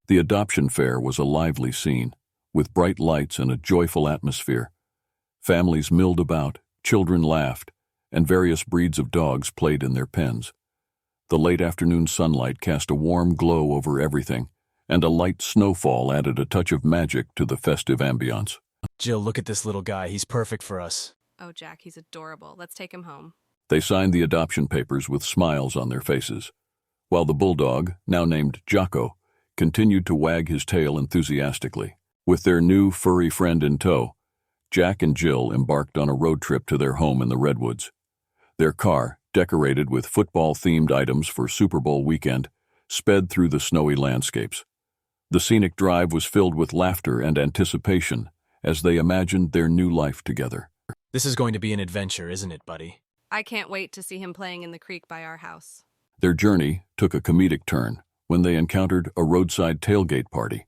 The adoption fair was a lively scene, with bright lights and a joyful atmosphere. Families milled about, children laughed, and various breeds of dogs played in their pens. The late afternoon sunlight cast a warm glow over everything, and a light snowfall added a touch of magic to the festive ambiance. Jill, look at this little guy. He's perfect for us. Oh, Jack, he's adorable. Let's take him home. They signed the adoption papers with smiles on their faces, while the bulldog, now named Jocko, continued to wag his tail enthusiastically. With their new furry friend in tow, Jack and Jill embarked on a road trip to their home in the Redwoods. Their car, decorated with football-themed items for Super Bowl weekend, sped through the snowy landscapes. The scenic drive was filled with laughter and anticipation as they imagined their new life together. This is going to be an adventure, isn't it, buddy? I can't wait to see him playing in the creek by our house. Their journey took a comedic turn when they encountered a roadside tailgate party.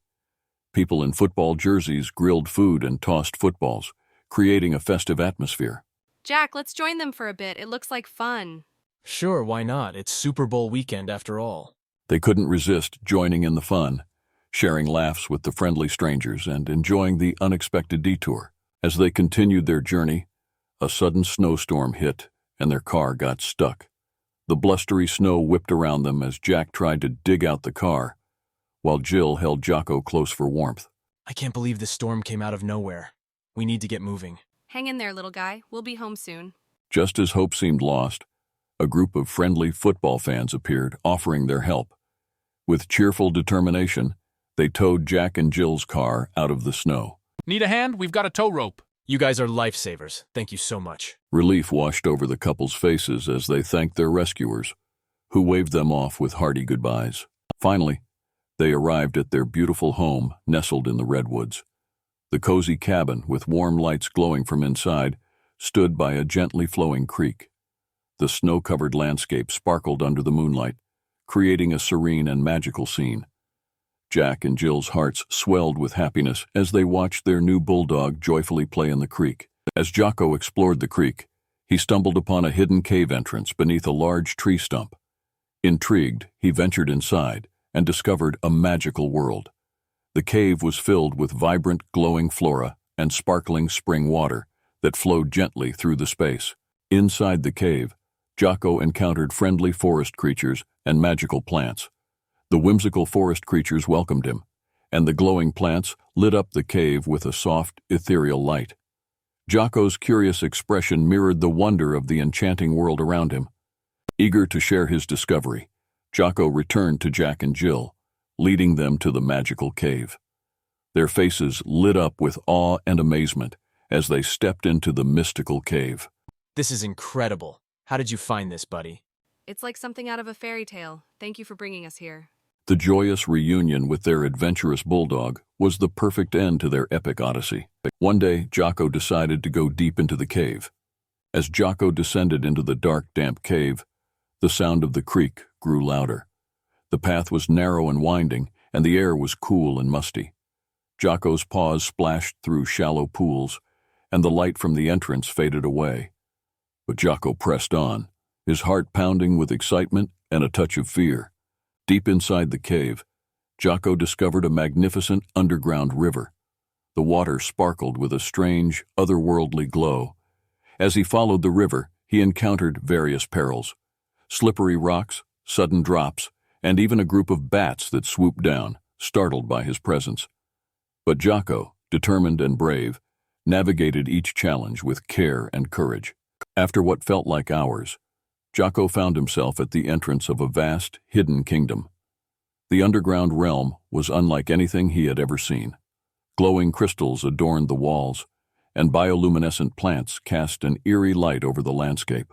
People in football jerseys grilled food and tossed footballs, creating a festive atmosphere. Jack, let's join them for a bit. It looks like fun. Sure, why not? It's Super Bowl weekend after all. They couldn't resist joining in the fun, sharing laughs with the friendly strangers and enjoying the unexpected detour. As they continued their journey, a sudden snowstorm hit and their car got stuck. The blustery snow whipped around them as Jack tried to dig out the car, while Jill held Jocko close for warmth. I can't believe this storm came out of nowhere. We need to get moving. Hang in there, little guy. We'll be home soon. Just as hope seemed lost, a group of friendly football fans appeared, offering their help. With cheerful determination, they towed Jack and Jill's car out of the snow. Need a hand? We've got a tow rope. You guys are lifesavers. Thank you so much. Relief washed over the couple's faces as they thanked their rescuers, who waved them off with hearty goodbyes. Finally, they arrived at their beautiful home nestled in the redwoods. The cozy cabin, with warm lights glowing from inside, stood by a gently flowing creek. The snow-covered landscape sparkled under the moonlight, creating a serene and magical scene. Jack and Jill's hearts swelled with happiness as they watched their new bulldog joyfully play in the creek. As Jocko explored the creek, he stumbled upon a hidden cave entrance beneath a large tree stump. Intrigued, he ventured inside and discovered a magical world. The cave was filled with vibrant, glowing flora and sparkling spring water that flowed gently through the space. Inside the cave, Jocko encountered friendly forest creatures and magical plants. The whimsical forest creatures welcomed him, and the glowing plants lit up the cave with a soft, ethereal light. Jocko's curious expression mirrored the wonder of the enchanting world around him. Eager to share his discovery, Jocko returned to Jack and Jill, leading them to the magical cave. Their faces lit up with awe and amazement as they stepped into the mystical cave. This is incredible. How did you find this, buddy? It's like something out of a fairy tale. Thank you for bringing us here. The joyous reunion with their adventurous bulldog was the perfect end to their epic odyssey. One day, Jocko decided to go deep into the cave. As Jocko descended into the dark, damp cave, the sound of the creek grew louder. The path was narrow and winding, and the air was cool and musty. Jocko's paws splashed through shallow pools, and the light from the entrance faded away. But Jocko pressed on, his heart pounding with excitement and a touch of fear. Deep inside the cave, Jocko discovered a magnificent underground river. The water sparkled with a strange, otherworldly glow. As he followed the river, he encountered various perils: slippery rocks, sudden drops, and even a group of bats that swooped down, startled by his presence. But Jocko, determined and brave, navigated each challenge with care and courage. After what felt like hours, Jocko found himself at the entrance of a vast, hidden kingdom. The underground realm was unlike anything he had ever seen. Glowing crystals adorned the walls, and bioluminescent plants cast an eerie light over the landscape.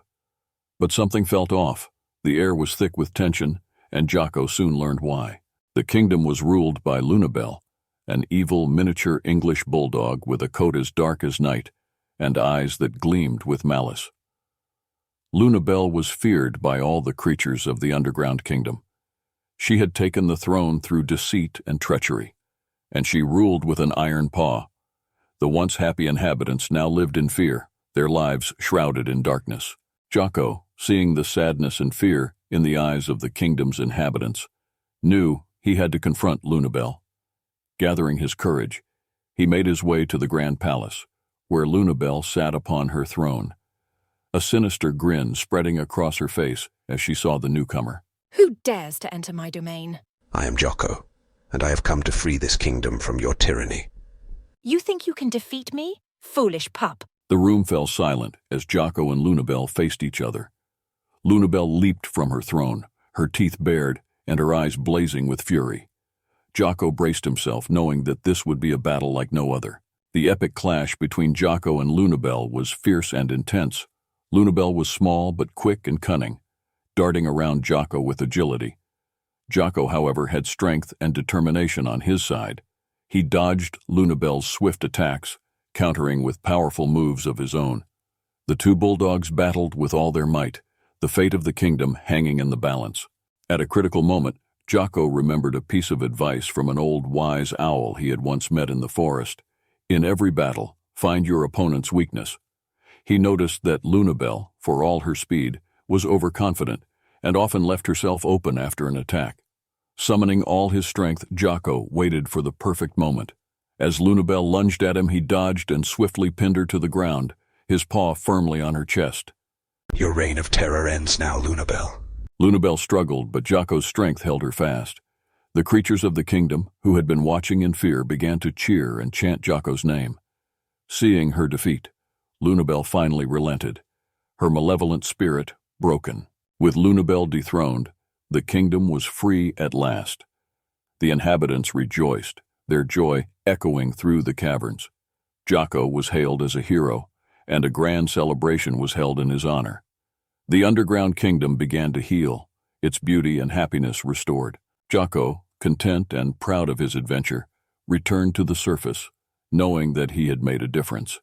But something felt off. The air was thick with tension, and Jocko soon learned why. The kingdom was ruled by Lunabelle, an evil miniature English bulldog with a coat as dark as night and eyes that gleamed with malice. Lunabelle was feared by all the creatures of the underground kingdom. She had taken the throne through deceit and treachery, and she ruled with an iron paw. The once happy inhabitants now lived in fear, their lives shrouded in darkness. Jocko, seeing the sadness and fear in the eyes of the kingdom's inhabitants, knew he had to confront Lunabelle. Gathering his courage, he made his way to the Grand Palace, where Lunabelle sat upon her throne, a sinister grin spreading across her face as she saw the newcomer. Who dares to enter my domain? I am Jocko, and I have come to free this kingdom from your tyranny. You think you can defeat me? Foolish pup. The room fell silent as Jocko and Lunabelle faced each other. Lunabelle leaped from her throne, her teeth bared and her eyes blazing with fury. Jocko braced himself, knowing that this would be a battle like no other. The epic clash between Jocko and Lunabelle was fierce and intense. Lunabelle was small but quick and cunning, darting around Jocko with agility. Jocko, however, had strength and determination on his side. He dodged Lunabelle's swift attacks, countering with powerful moves of his own. The two bulldogs battled with all their might, the fate of the kingdom hanging in the balance. At a critical moment, Jocko remembered a piece of advice from an old wise owl he had once met in the forest. In every battle, find your opponent's weakness. He noticed that Lunabelle, for all her speed, was overconfident and often left herself open after an attack. Summoning all his strength, Jocko waited for the perfect moment. As Lunabelle lunged at him, he dodged and swiftly pinned her to the ground, his paw firmly on her chest. Your reign of terror ends now, Lunabelle. Lunabelle struggled, but Jocko's strength held her fast. The creatures of the kingdom, who had been watching in fear, began to cheer and chant Jocko's name. Seeing her defeat, Lunabelle finally relented, her malevolent spirit broken. With Lunabelle dethroned, the kingdom was free at last. The inhabitants rejoiced, their joy echoing through the caverns. Jocko was hailed as a hero, and a grand celebration was held in his honor. The underground kingdom began to heal, its beauty and happiness restored. Jocko, content and proud of his adventure, returned to the surface, knowing that he had made a difference.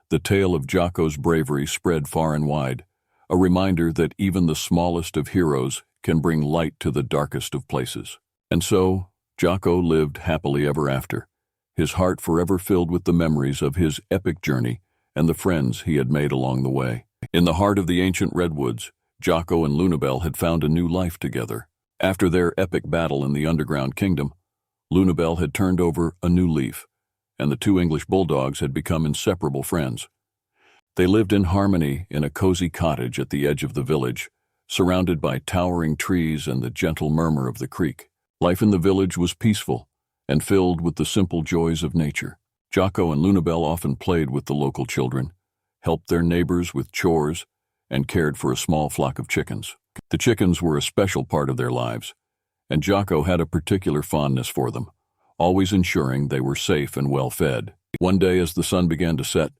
The tale of Jocko's bravery spread far and wide, a reminder that even the smallest of heroes can bring light to the darkest of places. And so, Jocko lived happily ever after, his heart forever filled with the memories of his epic journey and the friends he had made along the way. In the heart of the ancient redwoods, Jocko and Lunabelle had found a new life together. After their epic battle in the underground kingdom, Lunabelle had turned over a new leaf, and the two English bulldogs had become inseparable friends. They lived in harmony in a cozy cottage at the edge of the village, surrounded by towering trees and the gentle murmur of the creek. Life in the village was peaceful and filled with the simple joys of nature. Jocko and Lunabelle often played with the local children, helped their neighbors with chores, and cared for a small flock of chickens. The chickens were a special part of their lives, and Jocko had a particular fondness for them, always ensuring they were safe and well fed. One day, as the sun began to set,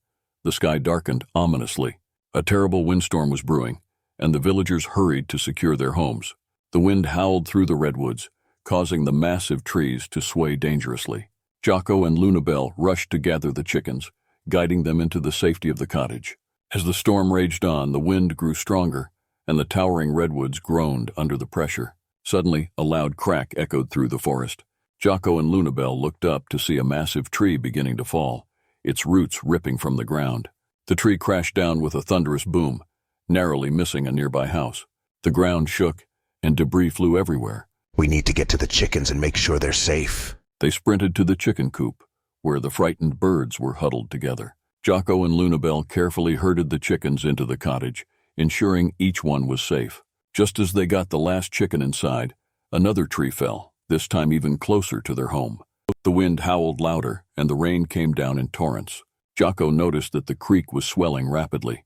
the sky darkened ominously. A terrible windstorm was brewing, and the villagers hurried to secure their homes. The wind howled through the redwoods, causing the massive trees to sway dangerously. Jocko and Lunabelle rushed to gather the chickens, guiding them into the safety of the cottage. As the storm raged on, the wind grew stronger, and the towering redwoods groaned under the pressure. Suddenly, a loud crack echoed through the forest. Jocko and Lunabelle looked up to see a massive tree beginning to fall, its roots ripping from the ground. The tree crashed down with a thunderous boom, narrowly missing a nearby house. The ground shook, and debris flew everywhere. We need to get to the chickens and make sure they're safe. They sprinted to the chicken coop, where the frightened birds were huddled together. Jocko and Lunabelle carefully herded the chickens into the cottage, ensuring each one was safe. Just as they got the last chicken inside, another tree fell, this time even closer to their home. The wind howled louder, and the rain came down in torrents. Jocko noticed that the creek was swelling rapidly.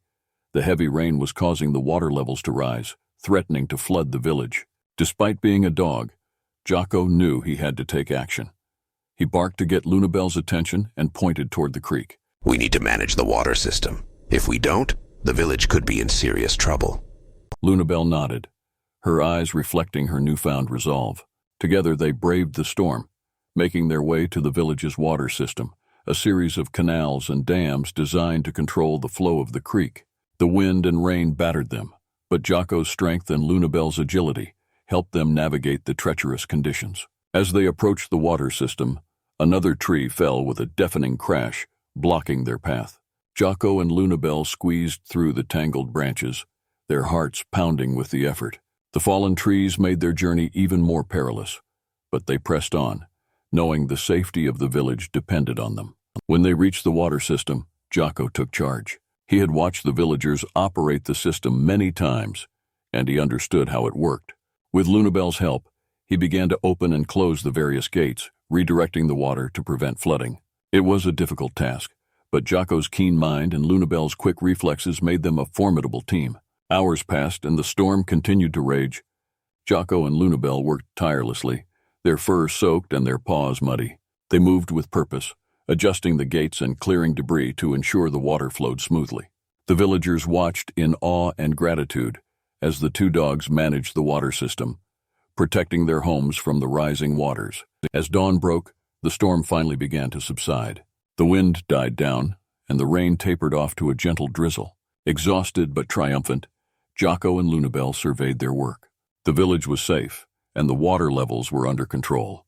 The heavy rain was causing the water levels to rise, threatening to flood the village. Despite being a dog, Jocko knew he had to take action. He barked to get Lunabelle's attention and pointed toward the creek. We need to manage the water system. If we don't, the village could be in serious trouble. Lunabelle nodded, her eyes reflecting her newfound resolve. Together they braved the storm, making their way to the village's water system, a series of canals and dams designed to control the flow of the creek. The wind and rain battered them, but Jocko's strength and Lunabelle's agility helped them navigate the treacherous conditions. As they approached the water system, another tree fell with a deafening crash, blocking their path. Jocko and Lunabelle squeezed through the tangled branches, their hearts pounding with the effort. The fallen trees made their journey even more perilous, but they pressed on, knowing the safety of the village depended on them. When they reached the water system, Jocko took charge. He had watched the villagers operate the system many times, and he understood how it worked. With Lunabelle's help, he began to open and close the various gates, redirecting the water to prevent flooding. It was a difficult task, but Jocko's keen mind and Lunabelle's quick reflexes made them a formidable team. Hours passed and the storm continued to rage. Jocko and Lunabelle worked tirelessly, their fur soaked and their paws muddy. They moved with purpose, adjusting the gates and clearing debris to ensure the water flowed smoothly. The villagers watched in awe and gratitude as the two dogs managed the water system, protecting their homes from the rising waters. As dawn broke, the storm finally began to subside. The wind died down, and the rain tapered off to a gentle drizzle. Exhausted but triumphant, Jocko and Lunabelle surveyed their work. The village was safe, and the water levels were under control.